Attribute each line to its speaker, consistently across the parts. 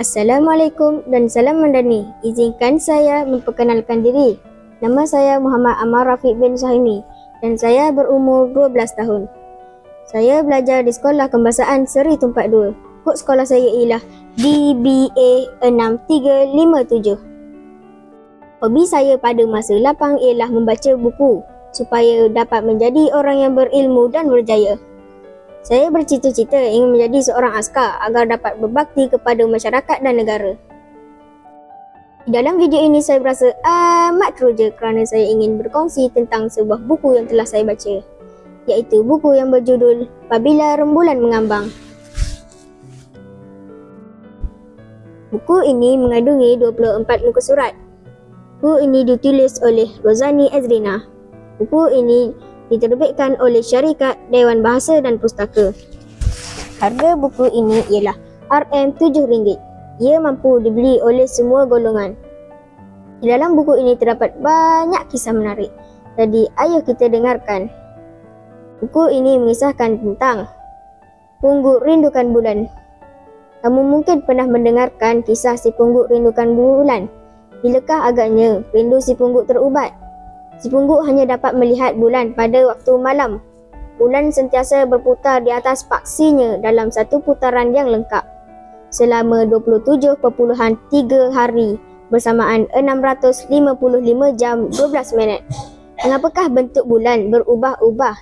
Speaker 1: Assalamualaikum dan salam mandani. Izinkan saya memperkenalkan diri. Nama saya Muhammad Ammar Rafiq bin Syahimi dan saya berumur 12 tahun. Saya belajar di Sekolah Kembasaan Seri Tumpat 2. Kod sekolah saya ialah DBA 6357. Hobi saya pada masa lapang ialah membaca buku supaya dapat menjadi orang yang berilmu dan berjaya. Saya bercita-cita ingin menjadi seorang askar agar dapat berbakti kepada masyarakat dan negara. Dalam video ini saya berasa amat teruja kerana saya ingin berkongsi tentang sebuah buku yang telah saya baca, iaitu buku yang berjudul Apabila Rembulan Mengambang. Buku ini mengandungi 24 muka surat. Buku ini ditulis oleh Rozani Azrina. Buku ini diterbitkan oleh Syarikat Dewan Bahasa dan Pustaka. Harga buku ini ialah RM7. Ia mampu dibeli oleh semua golongan. Di dalam buku ini terdapat banyak kisah menarik. Jadi ayo kita dengarkan. Buku ini mengisahkan tentang Pungguk Rindukan Bulan. Kamu mungkin pernah mendengarkan kisah si pungguk rindukan bulan. Bilakah agaknya rindu si pungguk terubat? Si pungguk hanya dapat melihat bulan pada waktu malam. Bulan sentiasa berputar di atas paksinya dalam satu putaran yang lengkap selama 27.3 hari bersamaan 655 jam 12 minit. Mengapakah bentuk bulan berubah-ubah?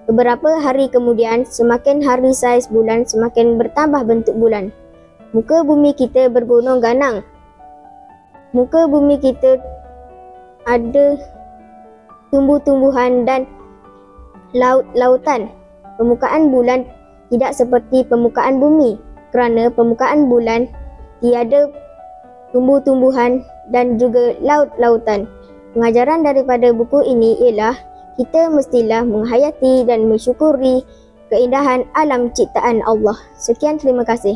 Speaker 1: Beberapa hari kemudian, semakin hari saiz bulan semakin bertambah bentuk bulan. Muka bumi kita bergunung ganang. Muka bumi kita ada tumbuh-tumbuhan dan laut-lautan. Permukaan bulan tidak seperti permukaan bumi kerana permukaan bulan tiada tumbuh-tumbuhan dan juga laut-lautan. Pengajaran daripada buku ini ialah kita mestilah menghayati dan mensyukuri keindahan alam ciptaan Allah. Sekian, terima kasih.